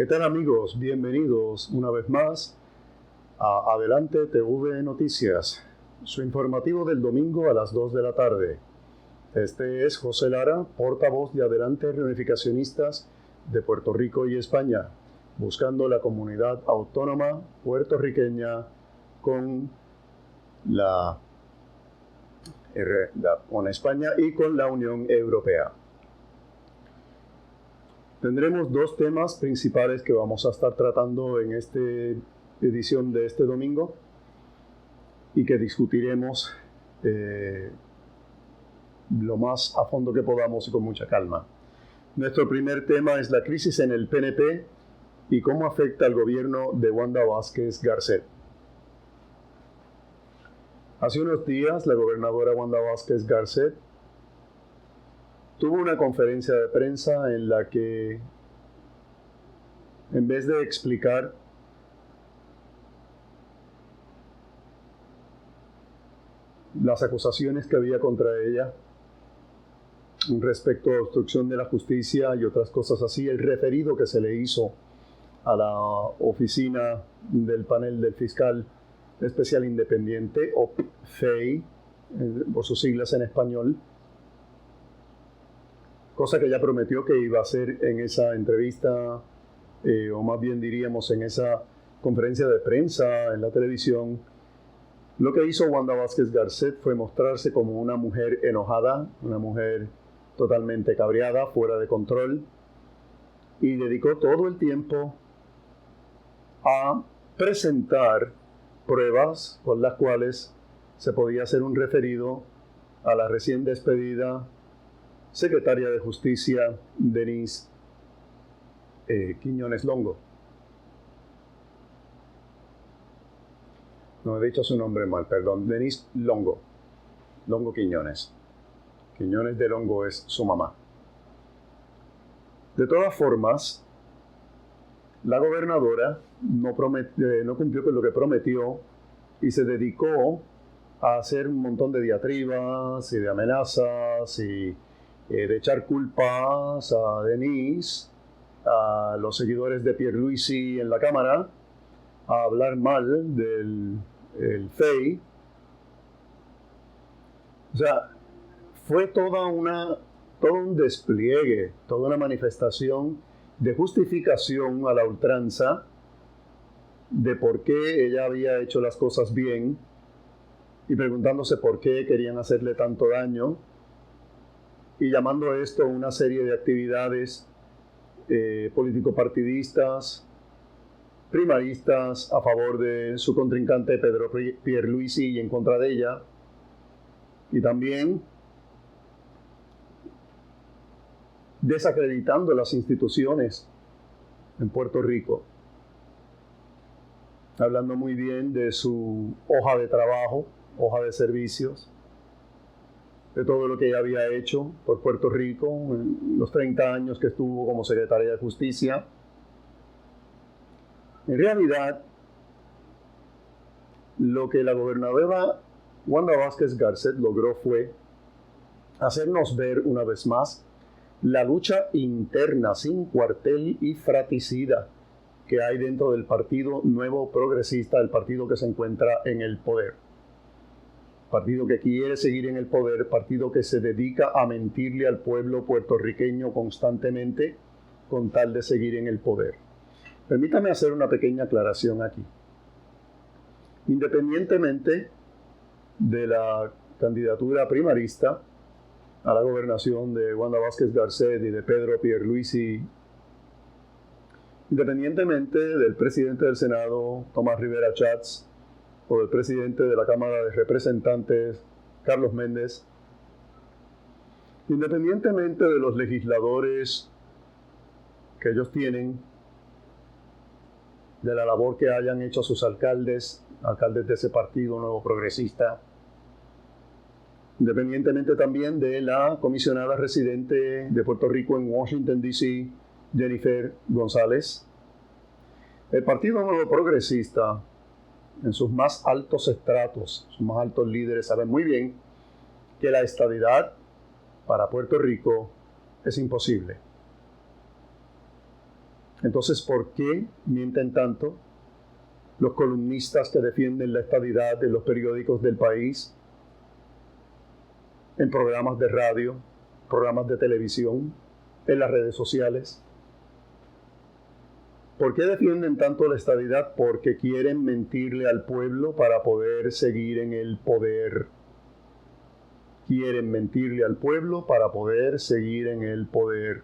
tal, amigos? Bienvenidos una vez más a Adelante TV Noticias, su informativo del domingo a las 2 de la tarde. Este es José Lara, portavoz de Adelante Reunificacionistas de Puerto Rico y España, buscando la comunidad autónoma puertorriqueña con con España y con la Unión Europea. Tendremos dos temas principales que vamos a estar tratando en esta edición de este domingo y que discutiremos lo más a fondo que podamos y con mucha calma. Nuestro primer tema es la crisis en el PNP y cómo afecta al gobierno de Wanda Vázquez Garcet. Hace unos días, la gobernadora Wanda Vázquez Garcet tuvo una conferencia de prensa en la que, en vez de explicar las acusaciones que había contra ella respecto a obstrucción de la justicia y otras cosas así, el referido que se le hizo a la oficina del panel del fiscal especial independiente, o FEI, por sus siglas en español, cosa que ella prometió que iba a hacer en esa entrevista, o más bien diríamos en esa conferencia de prensa en la televisión. Lo que hizo Wanda Vázquez Garcet fue mostrarse como una mujer enojada, una mujer totalmente cabreada, fuera de control, y dedicó todo el tiempo a presentar pruebas con las cuales se podía hacer un referido a la recién despedida secretaria de Justicia, Denise Quiñones Longo. No he dicho su nombre mal, perdón. Denise Longo. Longo Quiñones. Quiñones de Longo es su mamá. De todas formas, la gobernadora no cumplió con lo que prometió y se dedicó a hacer un montón de diatribas y de amenazas y de echar culpas a Denise, a los seguidores de Pierluisi en la Cámara, a hablar mal del FEI. O sea, fue todo un despliegue, toda una manifestación de justificación a la ultranza de por qué ella había hecho las cosas bien y preguntándose por qué querían hacerle tanto daño, y llamando esto una serie de actividades político-partidistas, primaristas a favor de su contrincante Pedro Pierluisi y en contra de ella, y también desacreditando las instituciones en Puerto Rico, hablando muy bien de su hoja de trabajo, hoja de servicios, de todo lo que ella había hecho por Puerto Rico en los 30 años que estuvo como secretaria de Justicia. En realidad, lo que la gobernadora Wanda Vázquez Garcet logró fue hacernos ver una vez más la lucha interna sin cuartel y fratricida que hay dentro del Partido Nuevo Progresista, el partido que se encuentra en el poder. Partido que quiere seguir en el poder, partido que se dedica a mentirle al pueblo puertorriqueño constantemente con tal de seguir en el poder. Permítame hacer una pequeña aclaración aquí. Independientemente de la candidatura primarista a la gobernación de Wanda Vázquez Garcet y de Pedro Pierluisi, independientemente del presidente del Senado, Tomás Rivera Chats, o del presidente de la Cámara de Representantes, Carlos Méndez, independientemente de los legisladores que ellos tienen, de la labor que hayan hecho sus alcaldes de ese partido nuevo progresista, independientemente también de la comisionada residente de Puerto Rico en Washington, D.C., Jennifer González, el Partido Nuevo Progresista, en sus más altos estratos, sus más altos líderes, saben muy bien que la estabilidad para Puerto Rico es imposible. Entonces, ¿por qué mienten tanto los columnistas que defienden la estadidad en los periódicos del país, en programas de radio, programas de televisión, en las redes sociales? ¿Por qué defienden tanto la estadidad? Porque quieren mentirle al pueblo para poder seguir en el poder. Quieren mentirle al pueblo para poder seguir en el poder.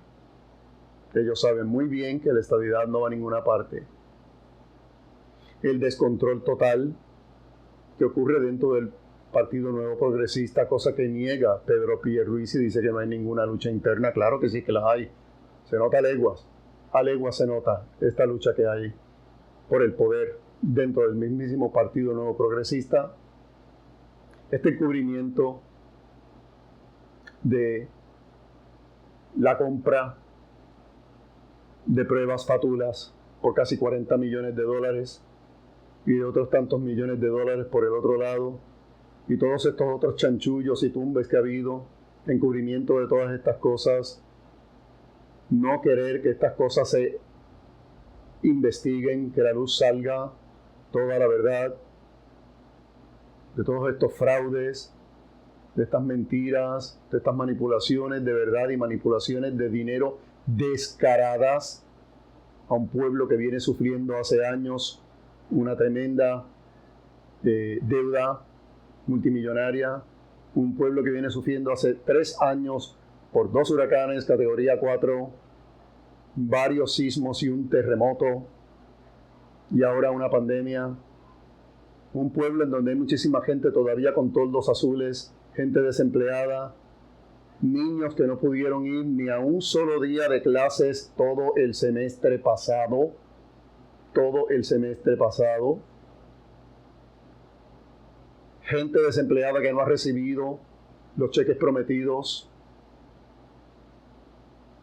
Ellos saben muy bien que la estadidad no va a ninguna parte. El descontrol total que ocurre dentro del Partido Nuevo Progresista, cosa que niega Pedro Pierluisi, dice que no hay ninguna lucha interna. Claro que sí que la hay. Se nota a leguas se nota esta lucha que hay por el poder dentro del mismísimo Partido Nuevo Progresista. Este encubrimiento de la compra de pruebas fatulas por casi 40 millones de dólares y de otros tantos millones de dólares por el otro lado, y todos estos otros chanchullos y tumbes que ha habido, encubrimiento de todas estas cosas, no querer que estas cosas se investiguen, que la luz salga toda la verdad de todos estos fraudes, de estas mentiras, de estas manipulaciones de verdad y manipulaciones de dinero descaradas a un pueblo que viene sufriendo hace años una tremenda deuda multimillonaria, un pueblo que viene sufriendo hace 3 años por 2 huracanes categoría 4, varios sismos y un terremoto, y ahora una pandemia. Un pueblo en donde hay muchísima gente todavía con toldos azules, gente desempleada, niños que no pudieron ir ni a un solo día de clases todo el semestre pasado. Gente desempleada que no ha recibido los cheques prometidos.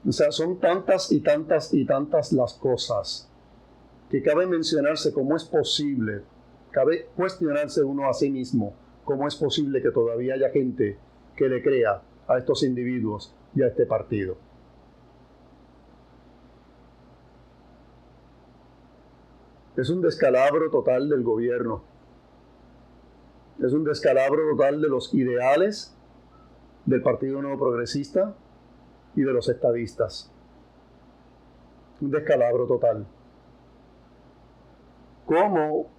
O sea, son tantas y tantas y tantas las cosas que cabe mencionarse cómo es posible, cabe cuestionarse uno a sí mismo, cómo es posible que todavía haya gente que le crea a estos individuos y a este partido. Es un descalabro total del gobierno. Es un descalabro total de los ideales del Partido Nuevo Progresista y de los estadistas. Un descalabro total. ¿Cómo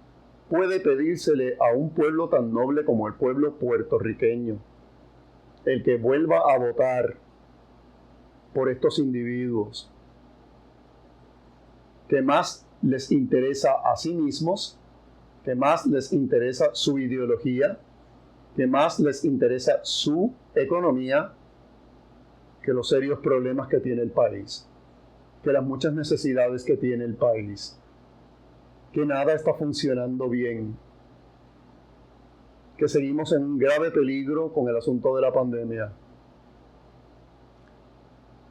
puede pedírsele a un pueblo tan noble como el pueblo puertorriqueño el que vuelva a votar por estos individuos que más les interesa a sí mismos, que más les interesa su ideología, que más les interesa su economía, que los serios problemas que tiene el país, que las muchas necesidades que tiene el país, que nada está funcionando bien, que seguimos en un grave peligro con el asunto de la pandemia?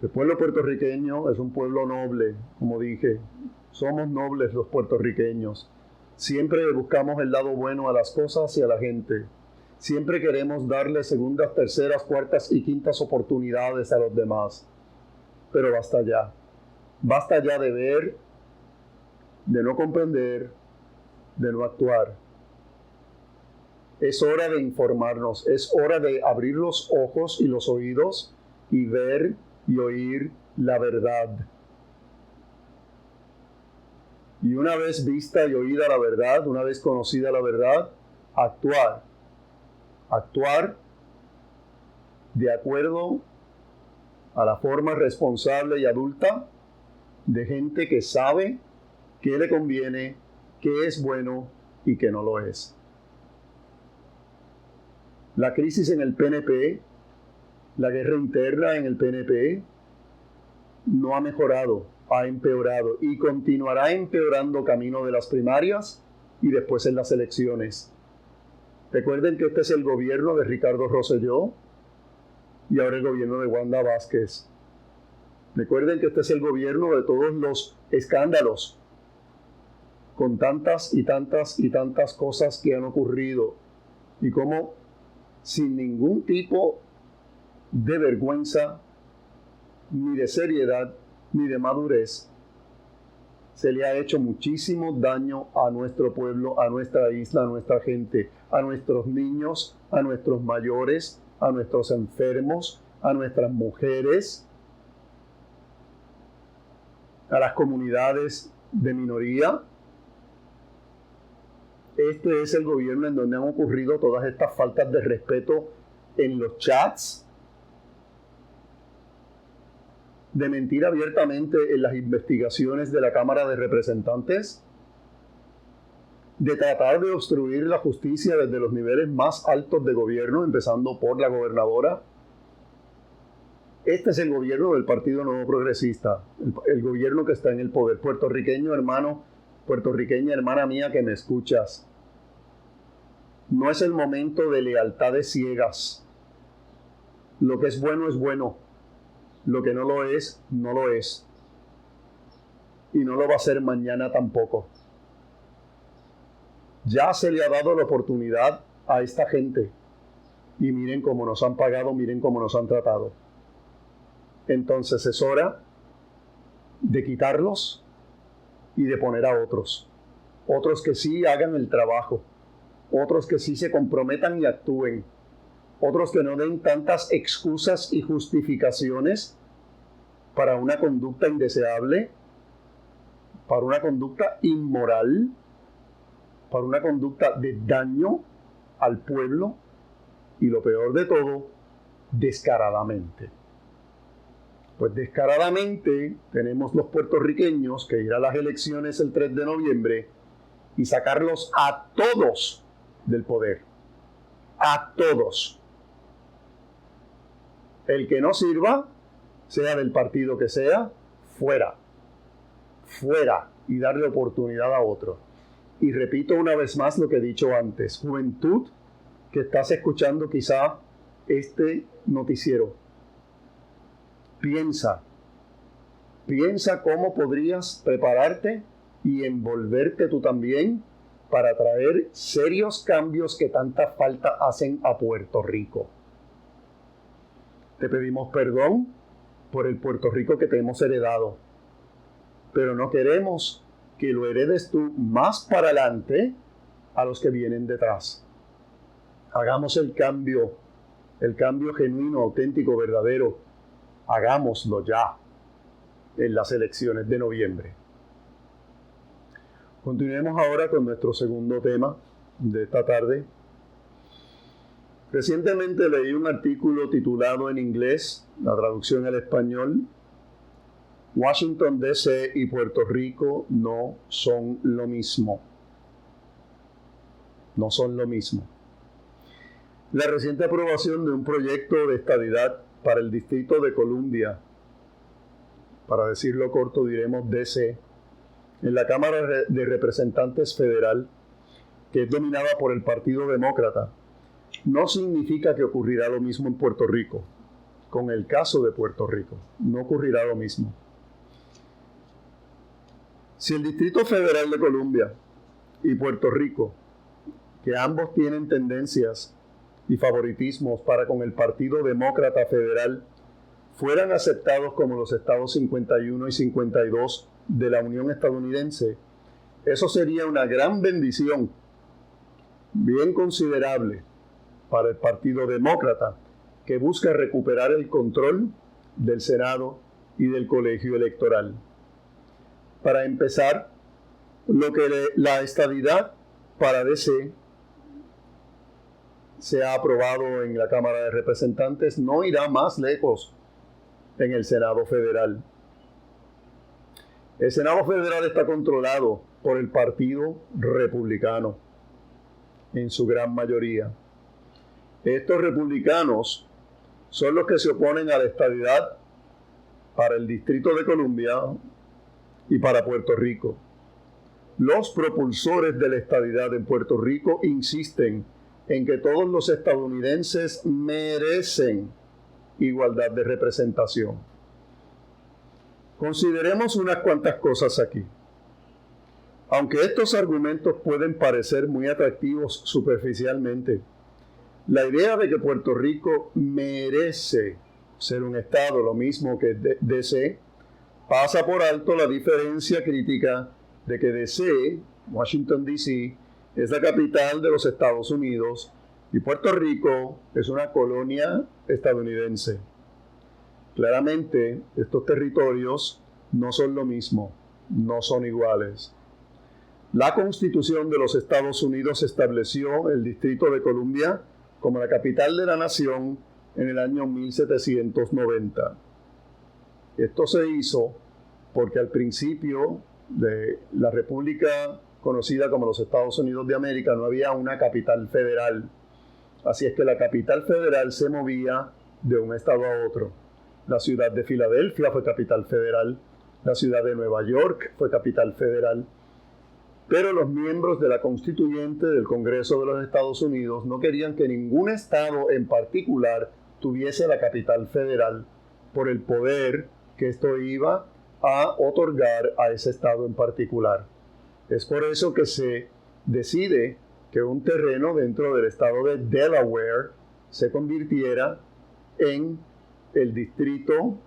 El pueblo puertorriqueño es un pueblo noble, como dije. Somos nobles los puertorriqueños. Siempre buscamos el lado bueno a las cosas y a la gente. Siempre queremos darle segundas, terceras, cuartas y quintas oportunidades a los demás. Pero basta ya. Basta ya de ver, de no comprender, de no actuar. Es hora de informarnos. Es hora de abrir los ojos y los oídos y ver y oír la verdad. Y una vez vista y oída la verdad, una vez conocida la verdad, actuar. Actuar de acuerdo a la forma responsable y adulta de gente que sabe qué le conviene, qué es bueno y qué no lo es. La crisis en el PNP, la guerra interna en el PNP, no ha mejorado, ha empeorado y continuará empeorando camino de las primarias y después en las elecciones. Recuerden que este es el gobierno de Ricardo Rosselló y ahora el gobierno de Wanda Vázquez. Recuerden que este es el gobierno de todos los escándalos, con tantas y tantas y tantas cosas que han ocurrido, y cómo sin ningún tipo de vergüenza, ni de seriedad, ni de madurez, se le ha hecho muchísimo daño a nuestro pueblo, a nuestra isla, a nuestra gente, a nuestros niños, a nuestros mayores, a nuestros enfermos, a nuestras mujeres, a las comunidades de minoría. Este es el gobierno en donde han ocurrido todas estas faltas de respeto en los chats, de mentir abiertamente en las investigaciones de la Cámara de Representantes, de tratar de obstruir la justicia desde los niveles más altos de gobierno, empezando por la gobernadora. Este es el gobierno del Partido Nuevo Progresista, el gobierno que está en el poder. Puertorriqueño hermano, puertorriqueña hermana mía que me escuchas, no es el momento de lealtades ciegas. Lo que es bueno es bueno. Lo que no lo es, no lo es. Y no lo va a ser mañana tampoco. Ya se le ha dado la oportunidad a esta gente. Y miren cómo nos han pagado, miren cómo nos han tratado. Entonces es hora de quitarlos y de poner a otros. Otros que sí hagan el trabajo. Otros que sí se comprometan y actúen. Otros que no den tantas excusas y justificaciones para una conducta indeseable, para una conducta inmoral, para una conducta de daño al pueblo y lo peor de todo, descaradamente. Pues descaradamente tenemos los puertorriqueños que ir a las elecciones el 3 de noviembre y sacarlos a todos del poder. A todos. El que no sirva, sea del partido que sea, fuera. Fuera. Y darle oportunidad a otro. Y repito una vez más lo que he dicho antes. Juventud que estás escuchando quizá este noticiero. Piensa cómo podrías prepararte y envolverte tú también para traer serios cambios que tanta falta hacen a Puerto Rico. Te pedimos perdón por el Puerto Rico que te hemos heredado, pero no queremos que lo heredes tú más para adelante a los que vienen detrás. Hagamos el cambio genuino, auténtico, verdadero. Hagámoslo ya en las elecciones de noviembre. Continuemos ahora con nuestro segundo tema de esta tarde. Recientemente leí un artículo titulado en inglés, la traducción al español, Washington D.C. y Puerto Rico no son lo mismo. No son lo mismo. La reciente aprobación de un proyecto de estadidad para el Distrito de Columbia, para decirlo corto diremos D.C., en la Cámara de Representantes Federal, que es dominada por el Partido Demócrata, no significa que ocurrirá lo mismo en Puerto Rico. Con el caso de Puerto Rico, no ocurrirá lo mismo. Si el Distrito Federal de Columbia y Puerto Rico, que ambos tienen tendencias y favoritismos para con el Partido Demócrata Federal, fueran aceptados como los estados 51 y 52 de la Unión Estadounidense, eso sería una gran bendición, bien considerable, para el Partido Demócrata, que busca recuperar el control del Senado y del colegio electoral. Para empezar, la estadidad para D.C. se ha aprobado en la Cámara de Representantes, no irá más lejos en el Senado Federal. El Senado Federal está controlado por el Partido Republicano, en su gran mayoría. Estos republicanos son los que se oponen a la estadidad para el Distrito de Columbia y para Puerto Rico. Los propulsores de la estadidad en Puerto Rico insisten en que todos los estadounidenses merecen igualdad de representación. Consideremos unas cuantas cosas aquí. Aunque estos argumentos pueden parecer muy atractivos superficialmente, la idea de que Puerto Rico merece ser un estado, lo mismo que D.C., pasa por alto la diferencia crítica de que DC, Washington DC, es la capital de los Estados Unidos y Puerto Rico es una colonia estadounidense. Claramente, estos territorios no son lo mismo, no son iguales. La Constitución de los Estados Unidos estableció el Distrito de Columbia como la capital de la nación en el año 1790. Esto se hizo porque al principio de la República conocida como los Estados Unidos de América no había una capital federal. Así es que la capital federal se movía de un estado a otro. La ciudad de Filadelfia fue capital federal, la ciudad de Nueva York fue capital federal, pero los miembros de la constituyente del Congreso de los Estados Unidos no querían que ningún estado en particular tuviese la capital federal por el poder que esto iba a otorgar a ese estado en particular. Es por eso que se decide que un terreno dentro del estado de Delaware se convirtiera en el Distrito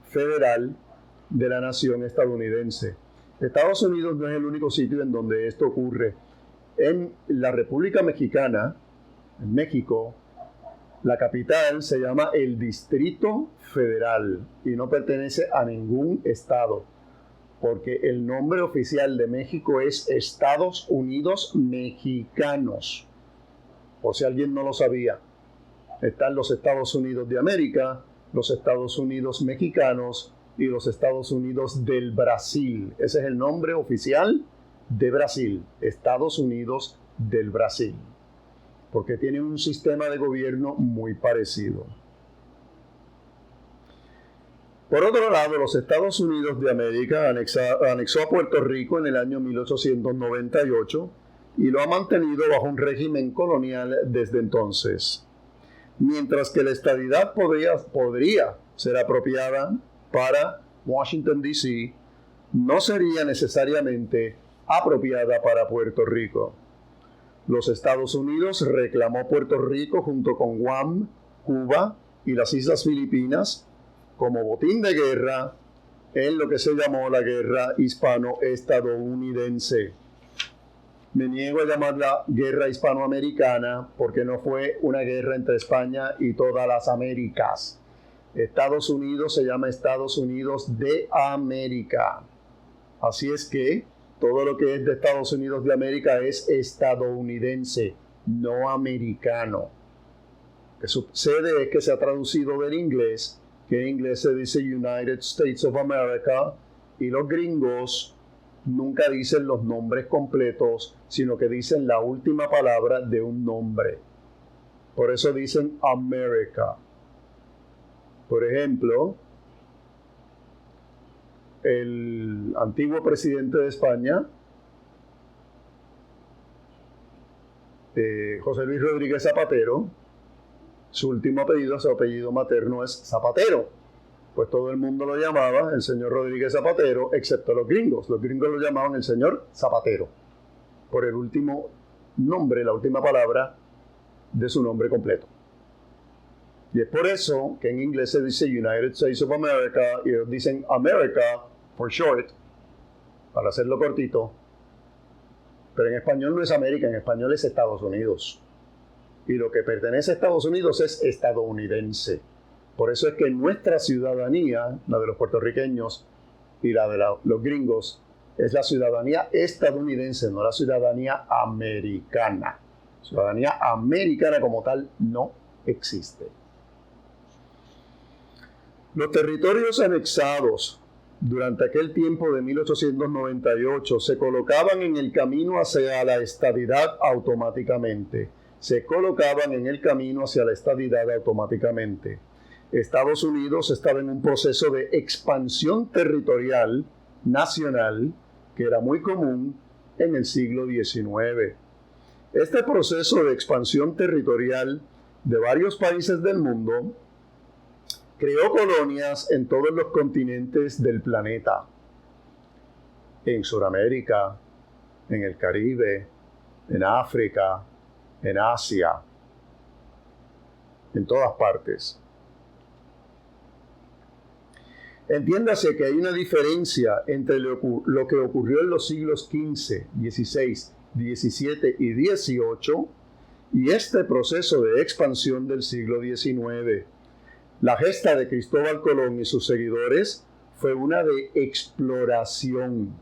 Federal de la nación estadounidense. Estados Unidos no es el único sitio en donde esto ocurre. En la República Mexicana, en México, la capital se llama el Distrito Federal y no pertenece a ningún estado, porque el nombre oficial de México es Estados Unidos Mexicanos. Por si alguien no lo sabía, están los Estados Unidos de América, los Estados Unidos Mexicanos y los Estados Unidos del Brasil. Ese es el nombre oficial de Brasil, Estados Unidos del Brasil, porque tienen un sistema de gobierno muy parecido. Por otro lado, los Estados Unidos de América anexó a Puerto Rico en el año 1898 y lo ha mantenido bajo un régimen colonial desde entonces. Mientras que la estadidad podría ser apropiada para Washington, D.C., no sería necesariamente apropiada para Puerto Rico. Los Estados Unidos reclamó Puerto Rico junto con Guam, Cuba y las Islas Filipinas como botín de guerra en lo que se llamó la Guerra Hispano-Estadounidense. Me niego a llamarla Guerra Hispanoamericana porque no fue una guerra entre España y todas las Américas. Estados Unidos se llama Estados Unidos de América. Así es que todo lo que es de Estados Unidos de América es estadounidense, no americano. Lo que sucede es que se ha traducido del inglés, que en inglés se dice United States of America, y los gringos nunca dicen los nombres completos, sino que dicen la última palabra de un nombre. Por eso dicen America. Por ejemplo, el antiguo presidente de España, José Luis Rodríguez Zapatero, su último apellido, su apellido materno es Zapatero. Pues todo el mundo lo llamaba el señor Rodríguez Zapatero, excepto los gringos. Los gringos lo llamaban el señor Zapatero, por el último nombre, la última palabra de su nombre completo. Y es por eso que en inglés se dice United States of America y ellos dicen America for short, para hacerlo cortito. Pero en español no es América, en español es Estados Unidos. Y lo que pertenece a Estados Unidos es estadounidense. Por eso es que nuestra ciudadanía, la de los puertorriqueños y la de los gringos, es la ciudadanía estadounidense, no la ciudadanía americana. Ciudadanía americana como tal no existe. Los territorios anexados durante aquel tiempo de 1898 se colocaban en el camino hacia la estadidad automáticamente. Estados Unidos estaba en un proceso de expansión territorial nacional que era muy común en el siglo XIX. Este proceso de expansión territorial de varios países del mundo creó colonias en todos los continentes del planeta. En Sudamérica, en el Caribe, en África, en Asia, en todas partes. Entiéndase que hay una diferencia entre lo que ocurrió en los siglos XV, XVI, XVII y XVIII y este proceso de expansión del siglo XIX. La gesta de Cristóbal Colón y sus seguidores fue una de exploración.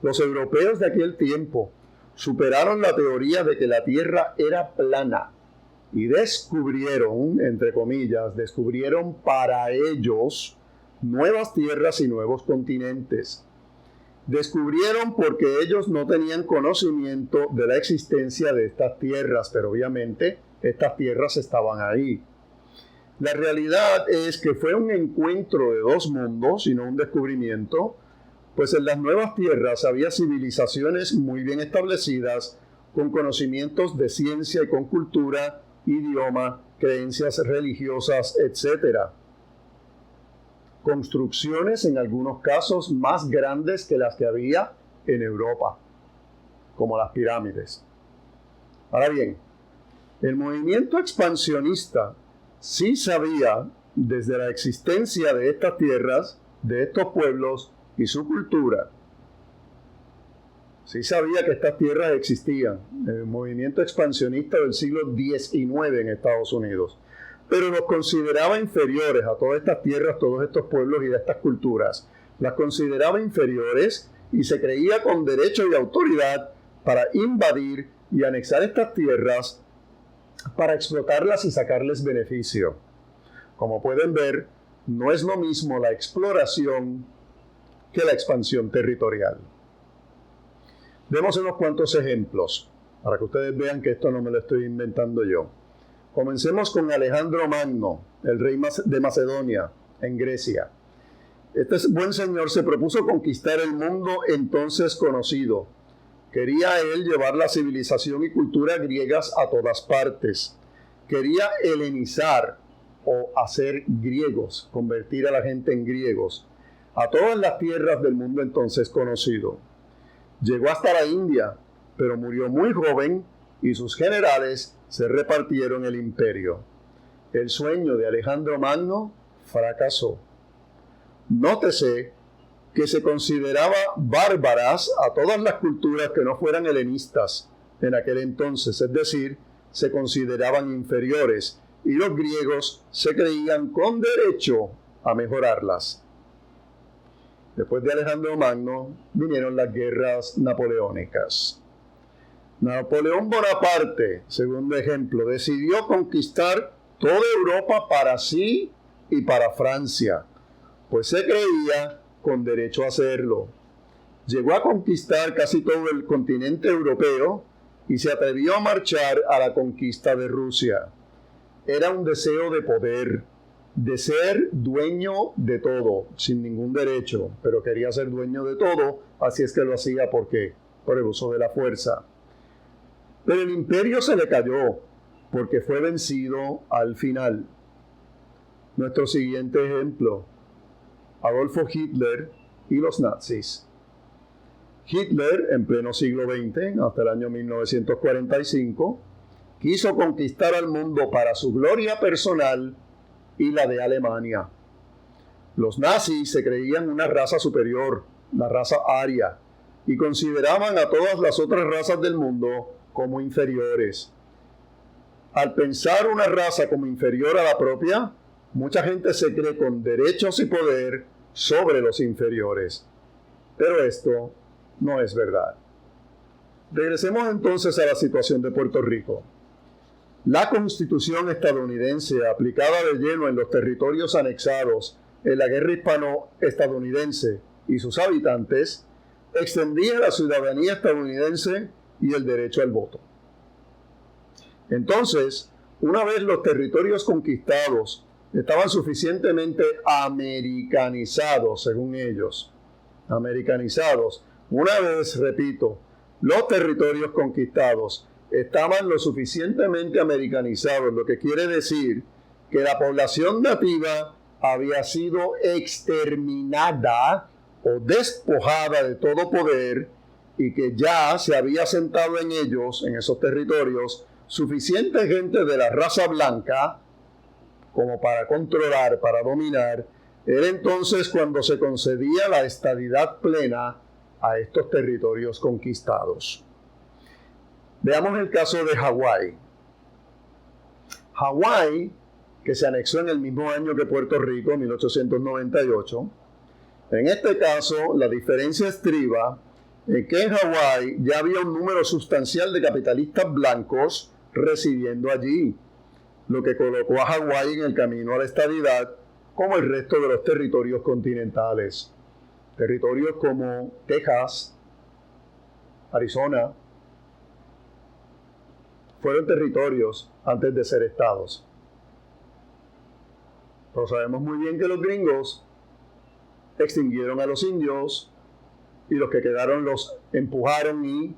Los europeos de aquel tiempo superaron la teoría de que la Tierra era plana y descubrieron, entre comillas, descubrieron para ellos nuevas tierras y nuevos continentes. Descubrieron porque ellos no tenían conocimiento de la existencia de estas tierras, pero obviamente estas tierras estaban ahí. La realidad es que fue un encuentro de dos mundos y no un descubrimiento, pues en las nuevas tierras había civilizaciones muy bien establecidas, con conocimientos de ciencia y con cultura, idioma, creencias religiosas, etc. Construcciones en algunos casos más grandes que las que había en Europa, como las pirámides. Ahora bien, el movimiento expansionista sí sabía desde la existencia de estas tierras, de estos pueblos y su cultura. Sí sabía que estas tierras existían, el movimiento expansionista del siglo XIX en Estados Unidos, pero los consideraba inferiores a todas estas tierras, todos estos pueblos y de estas culturas. Las consideraba inferiores y se creía con derecho y autoridad para invadir y anexar estas tierras, para explotarlas y sacarles beneficio. Como pueden ver, no es lo mismo la exploración que la expansión territorial. Demos unos cuantos ejemplos, para que ustedes vean que esto no me lo estoy inventando yo. Comencemos con Alejandro Magno, el rey de Macedonia, en Grecia. Este buen señor se propuso conquistar el mundo entonces conocido. Quería él llevar la civilización y cultura griegas a todas partes. Quería helenizar o hacer griegos, convertir a la gente en griegos, a todas las tierras del mundo entonces conocido. Llegó hasta la India, pero murió muy joven y sus generales se repartieron el imperio. El sueño de Alejandro Magno fracasó. Nótese que se consideraba bárbaras a todas las culturas que no fueran helenistas en aquel entonces, es decir, se consideraban inferiores, y los griegos se creían con derecho a mejorarlas. Después de Alejandro Magno vinieron las guerras napoleónicas. Napoleón Bonaparte, segundo ejemplo, decidió conquistar toda Europa para sí y para Francia, pues se creía con derecho a hacerlo. Llegó a conquistar casi todo el continente europeo y se atrevió a marchar a la conquista de Rusia. Era un deseo de poder, de ser dueño de todo, sin ningún derecho, pero quería ser dueño de todo, así es que lo hacía. ¿Por qué? Por el uso de la fuerza. Pero el imperio se le cayó, porque fue vencido al final. Nuestro siguiente ejemplo, Adolfo Hitler y los nazis. Hitler, en pleno siglo XX, hasta el año 1945, quiso conquistar al mundo para su gloria personal y la de Alemania. Los nazis se creían una raza superior, la raza aria, y consideraban a todas las otras razas del mundo como inferiores. Al pensar una raza como inferior a la propia, mucha gente se cree con derechos y poder sobre los inferiores. Pero esto no es verdad. Regresemos entonces a la situación de Puerto Rico. La Constitución estadounidense, aplicada de lleno en los territorios anexados en la guerra hispano-estadounidense y sus habitantes, extendía la ciudadanía estadounidense y el derecho al voto. Entonces, una vez los territorios conquistados estaban suficientemente americanizados, según ellos, una vez, repito, los territorios conquistados estaban lo suficientemente americanizados, lo que quiere decir que la población nativa había sido exterminada o despojada de todo poder y que ya se había asentado en ellos, en esos territorios, suficiente gente de la raza blanca como para controlar, para dominar Era entonces cuando se concedía la estadidad plena a estos territorios conquistados. Veamos el caso de Hawái. Hawái, que se anexó en el mismo año que Puerto Rico, 1898, en este caso la diferencia estriba en que en Hawái ya había un número sustancial de capitalistas blancos residiendo allí, lo que colocó a Hawái en el camino a la estadidad como el resto de los territorios continentales. Territorios como Texas, Arizona, fueron territorios antes de ser estados. Pero sabemos muy bien que los gringos extinguieron a los indios y los que quedaron los empujaron y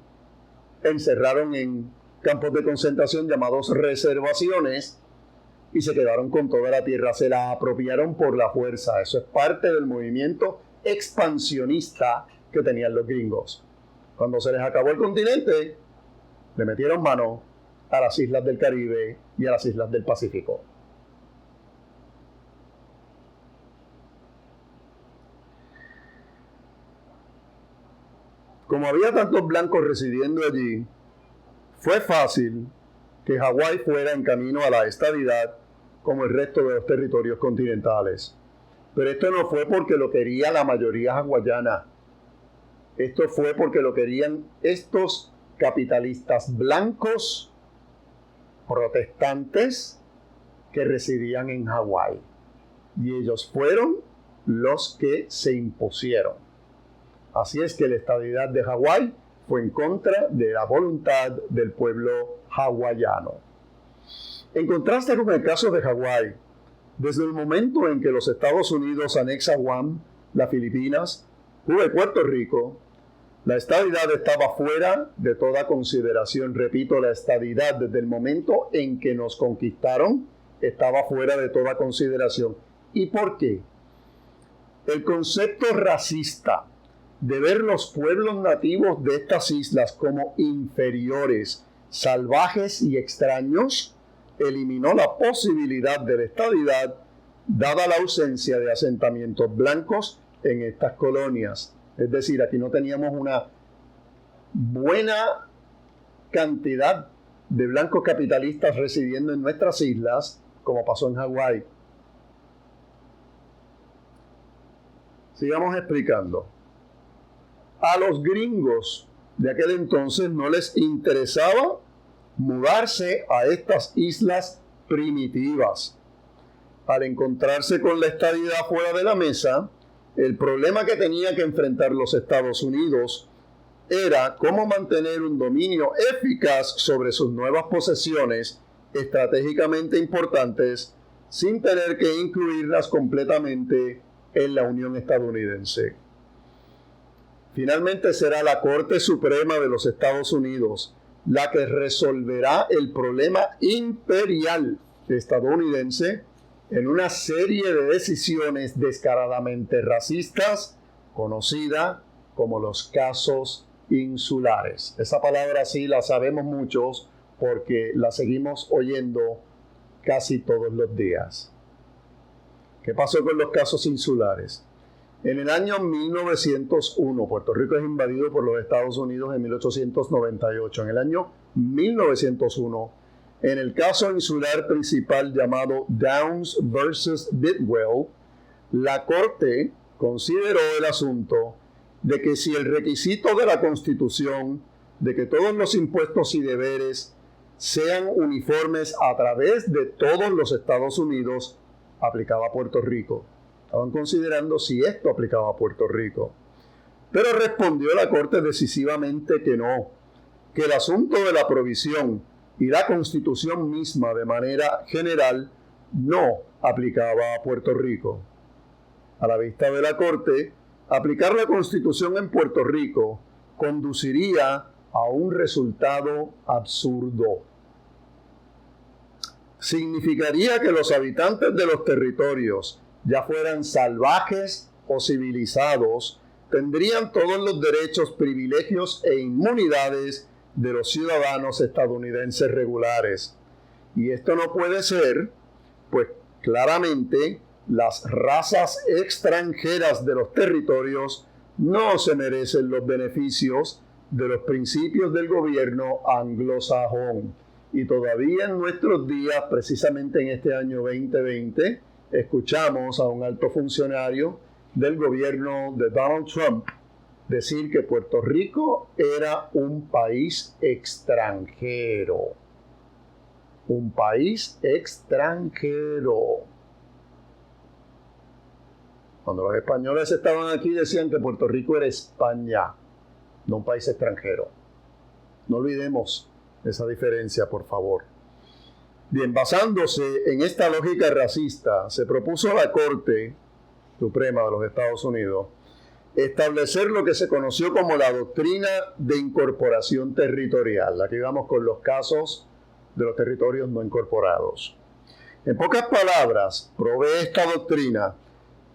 encerraron en campos de concentración llamados reservaciones y se quedaron con toda la tierra, se la apropiaron por la fuerza. Eso es parte del movimiento expansionista que tenían los gringos. Cuando se les acabó el continente, le metieron mano a las islas del Caribe y a las islas del Pacífico. Como había tantos blancos residiendo allí, fue fácil que Hawái fuera en camino a la estadidad como el resto de los territorios continentales. Pero esto no fue porque lo quería la mayoría hawaiana. Esto fue porque lo querían estos capitalistas blancos protestantes que residían en Hawái. Y ellos fueron los que se impusieron. Así es que la estadidad de Hawái fue en contra de la voluntad del pueblo hawaiano. En contraste con el caso de Hawái, desde el momento en que los Estados Unidos anexa Guam, las Filipinas, Cuba y Puerto Rico, la estadidad estaba fuera de toda consideración. Repito, la estadidad desde el momento en que nos conquistaron estaba fuera de toda consideración. ¿Y por qué? El concepto racista de ver los pueblos nativos de estas islas como inferiores, salvajes y extraños, eliminó la posibilidad de la estadidad, dada la ausencia de asentamientos blancos en estas colonias. Es decir, aquí no teníamos una buena cantidad de blancos capitalistas residiendo en nuestras islas, como pasó en Hawái. Sigamos explicando. A los gringos de aquel entonces no les interesaba mudarse a estas islas primitivas. Al encontrarse con la estadidad fuera de la mesa, el problema que tenía que enfrentar los Estados Unidos era cómo mantener un dominio eficaz sobre sus nuevas posesiones estratégicamente importantes sin tener que incluirlas completamente en la Unión Estadounidense. Finalmente será la Corte Suprema de los Estados Unidos la que resolverá el problema imperial estadounidense en una serie de decisiones descaradamente racistas, conocida como los casos insulares. Esa palabra sí la sabemos muchos porque la seguimos oyendo casi todos los días. ¿Qué pasó con los casos insulares? En el año 1901, Puerto Rico es invadido por los Estados Unidos en 1898. En el año 1901, en el caso insular principal llamado Downs versus Bidwell, la Corte consideró el asunto de que si el requisito de la Constitución de que todos los impuestos y deberes sean uniformes a través de todos los Estados Unidos, aplicaba a Puerto Rico. Estaban considerando si esto aplicaba a Puerto Rico. Pero respondió la Corte decisivamente que no, que el asunto de la provisión y la Constitución misma de manera general no aplicaba a Puerto Rico. A la vista de la Corte, aplicar la Constitución en Puerto Rico conduciría a un resultado absurdo. Significaría que los habitantes de los territorios, ya fueran salvajes o civilizados, tendrían todos los derechos, privilegios e inmunidades de los ciudadanos estadounidenses regulares. Y esto no puede ser, pues claramente las razas extranjeras de los territorios no se merecen los beneficios de los principios del gobierno anglosajón. Y todavía en nuestros días, precisamente en este año 2020, escuchamos a un alto funcionario del gobierno de Donald Trump decir que Puerto Rico era un país extranjero. Un país extranjero. Cuando los españoles estaban aquí decían que Puerto Rico era España, no un país extranjero. No olvidemos esa diferencia, por favor. Bien, basándose en esta lógica racista, se propuso a la Corte Suprema de los Estados Unidos establecer lo que se conoció como la doctrina de incorporación territorial. Aquí vamos con los casos de los territorios no incorporados. En pocas palabras, provee esta doctrina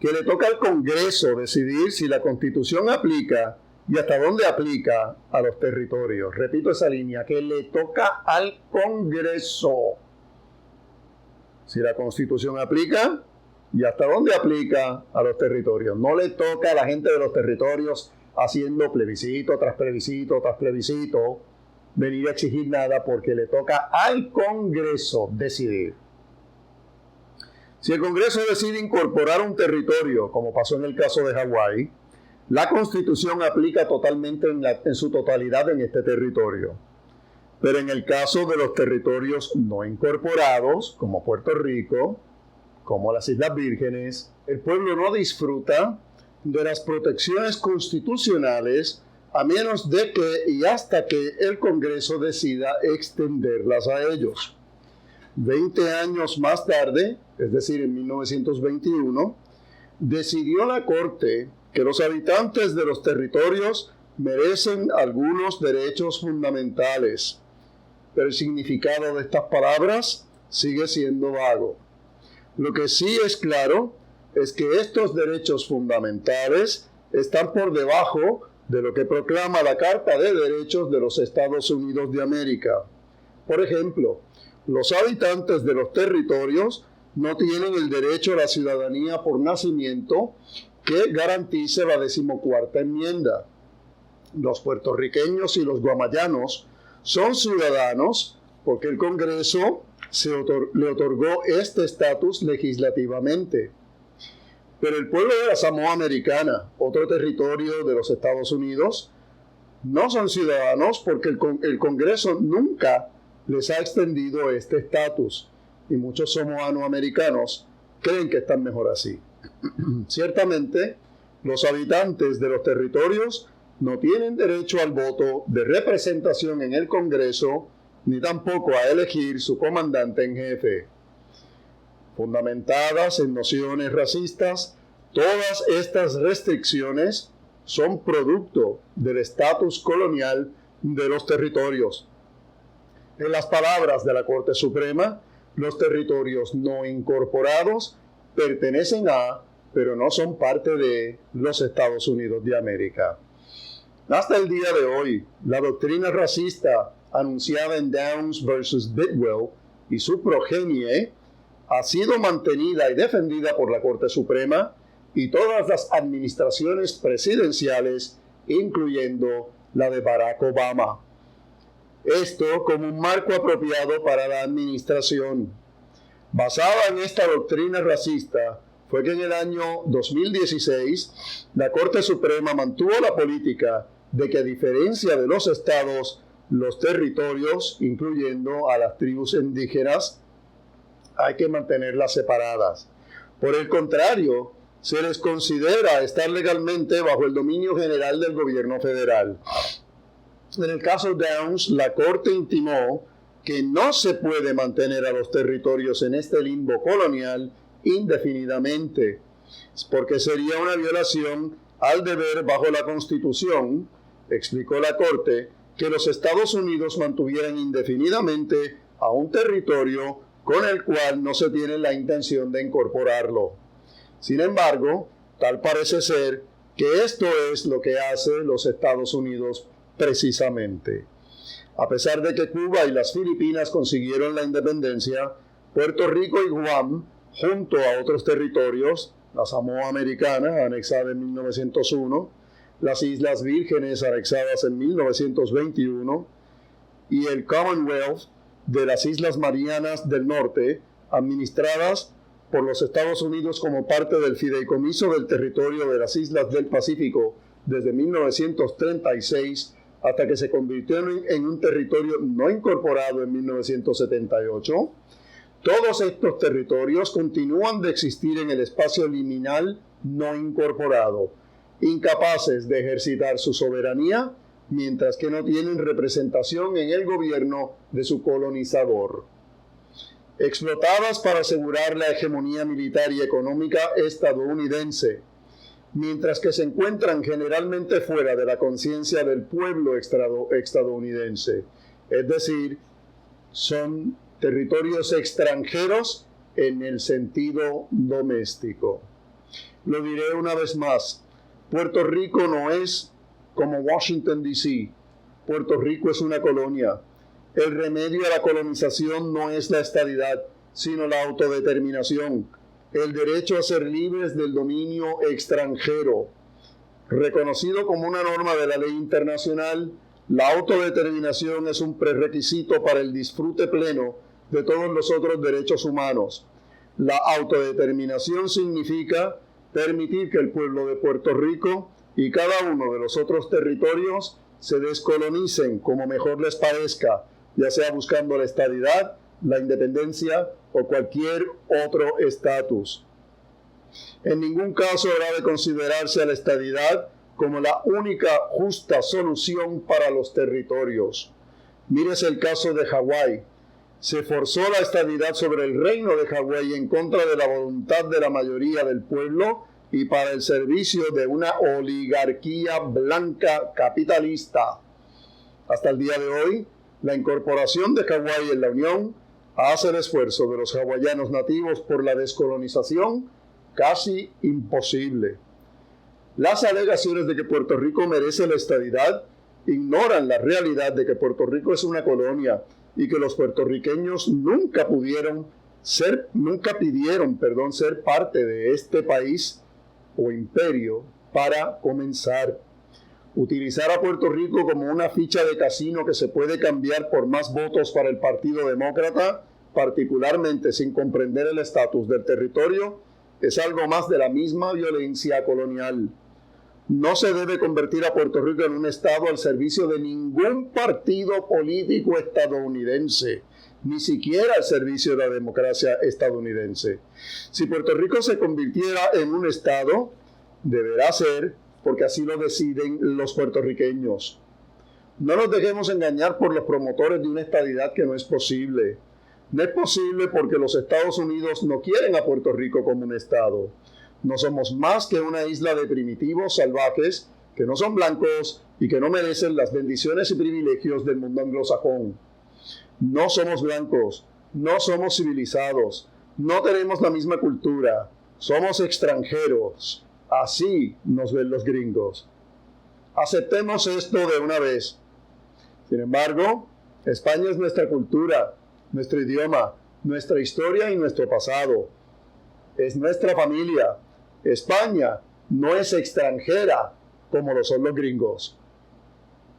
que le toca al Congreso decidir si la Constitución aplica y hasta dónde aplica a los territorios. Repito esa línea, que le toca al Congreso si la Constitución aplica y hasta dónde aplica a los territorios. No le toca a la gente de los territorios haciendo plebiscito tras plebiscito tras plebiscito venir a exigir nada, porque le toca al Congreso decidir. Si el Congreso decide incorporar un territorio, como pasó en el caso de Hawái, la Constitución aplica totalmente en su totalidad en este territorio. Pero en el caso de los territorios no incorporados, como Puerto Rico, como las Islas Vírgenes, el pueblo no disfruta de las protecciones constitucionales a menos de que y hasta que el Congreso decida extenderlas a ellos. 20 años más tarde, es decir, en 1921, decidió la Corte que los habitantes de los territorios merecen algunos derechos fundamentales, pero el significado de estas palabras sigue siendo vago. Lo que sí es claro es que estos derechos fundamentales están por debajo de lo que proclama la Carta de Derechos de los Estados Unidos de América. Por ejemplo, los habitantes de los territorios no tienen el derecho a la ciudadanía por nacimiento que garantice la 14ª enmienda. Los puertorriqueños y los guamayanos son ciudadanos porque el Congreso le otorgó este estatus legislativamente. Pero el pueblo de la Samoa Americana, otro territorio de los Estados Unidos, no son ciudadanos porque el Congreso nunca les ha extendido este estatus. Y muchos samoanoamericanos creen que están mejor así. Ciertamente, los habitantes de los territorios no tienen derecho al voto de representación en el Congreso, ni tampoco a elegir su comandante en jefe. Fundamentadas en nociones racistas, todas estas restricciones son producto del estatus colonial de los territorios. En las palabras de la Corte Suprema, los territorios no incorporados pertenecen a, pero no son parte de, los Estados Unidos de América. Hasta el día de hoy, la doctrina racista anunciada en Downs versus Bidwell y su progenie ha sido mantenida y defendida por la Corte Suprema y todas las administraciones presidenciales, incluyendo la de Barack Obama. Esto como un marco apropiado para la administración. Basada en esta doctrina racista, fue que en el año 2016 la Corte Suprema mantuvo la política de que, a diferencia de los estados, los territorios, incluyendo a las tribus indígenas, hay que mantenerlas separadas. Por el contrario, se les considera estar legalmente bajo el dominio general del gobierno federal. En el caso Downs, la Corte intimó que no se puede mantener a los territorios en este limbo colonial indefinidamente, porque sería una violación al deber bajo la Constitución, explicó la Corte, que los Estados Unidos mantuvieran indefinidamente a un territorio con el cual no se tiene la intención de incorporarlo. Sin embargo, tal parece ser que esto es lo que hace los Estados Unidos precisamente. A pesar de que Cuba y las Filipinas consiguieron la independencia, Puerto Rico y Guam junto a otros territorios, la Samoa Americana, anexada en 1901, las Islas Vírgenes, anexadas en 1921, y el Commonwealth de las Islas Marianas del Norte, administradas por los Estados Unidos como parte del Fideicomiso del Territorio de las Islas del Pacífico desde 1936 hasta que se convirtió en un territorio no incorporado en 1978. Todos estos territorios continúan de existir en el espacio liminal no incorporado, incapaces de ejercitar su soberanía, mientras que no tienen representación en el gobierno de su colonizador. Explotadas para asegurar la hegemonía militar y económica estadounidense, mientras que se encuentran generalmente fuera de la conciencia del pueblo estadounidense, es decir, son territorios extranjeros en el sentido doméstico. Lo diré una vez más, Puerto Rico no es como Washington, D.C. Puerto Rico es una colonia. El remedio a la colonización no es la estadidad, sino la autodeterminación, el derecho a ser libres del dominio extranjero. Reconocido como una norma de la ley internacional, la autodeterminación es un prerequisito para el disfrute pleno de todos los otros derechos humanos. La autodeterminación significa permitir que el pueblo de Puerto Rico y cada uno de los otros territorios se descolonicen como mejor les parezca, ya sea buscando la estadidad, la independencia o cualquier otro estatus. En ningún caso habrá de considerarse a la estadidad como la única justa solución para los territorios. Mírese el caso de Hawái. Se forzó la estadidad sobre el reino de Hawái en contra de la voluntad de la mayoría del pueblo y para el servicio de una oligarquía blanca capitalista. Hasta el día de hoy, la incorporación de Hawái en la Unión hace el esfuerzo de los hawaianos nativos por la descolonización casi imposible. Las alegaciones de que Puerto Rico merece la estadidad ignoran la realidad de que Puerto Rico es una colonia y que los puertorriqueños nunca pidieron ser parte de este país o imperio para comenzar. Utilizar a Puerto Rico como una ficha de casino que se puede cambiar por más votos para el Partido Demócrata, particularmente sin comprender el estatus del territorio, es algo más de la misma violencia colonial. No se debe convertir a Puerto Rico en un estado al servicio de ningún partido político estadounidense, ni siquiera al servicio de la democracia estadounidense. Si Puerto Rico se convirtiera en un estado, deberá ser porque así lo deciden los puertorriqueños. No nos dejemos engañar por los promotores de una estadidad que no es posible. No es posible porque los Estados Unidos no quieren a Puerto Rico como un estado. No somos más que una isla de primitivos salvajes que no son blancos y que no merecen las bendiciones y privilegios del mundo anglosajón. No somos blancos, no somos civilizados, no tenemos la misma cultura, somos extranjeros. Así nos ven los gringos. Aceptemos esto de una vez. Sin embargo, España es nuestra cultura, nuestro idioma, nuestra historia y nuestro pasado. Es nuestra familia. España no es extranjera como lo son los gringos.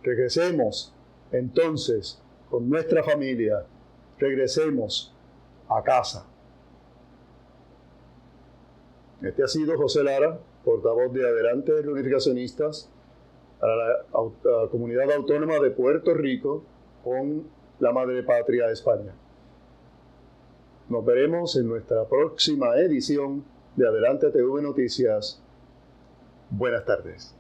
Regresemos, entonces, con nuestra familia. Regresemos a casa. Este ha sido José Lara, portavoz de Adelante Reunificacionistas, a la Comunidad Autónoma de Puerto Rico con la madre patria España. Nos veremos en nuestra próxima edición de Adelante TV Noticias. Buenas tardes.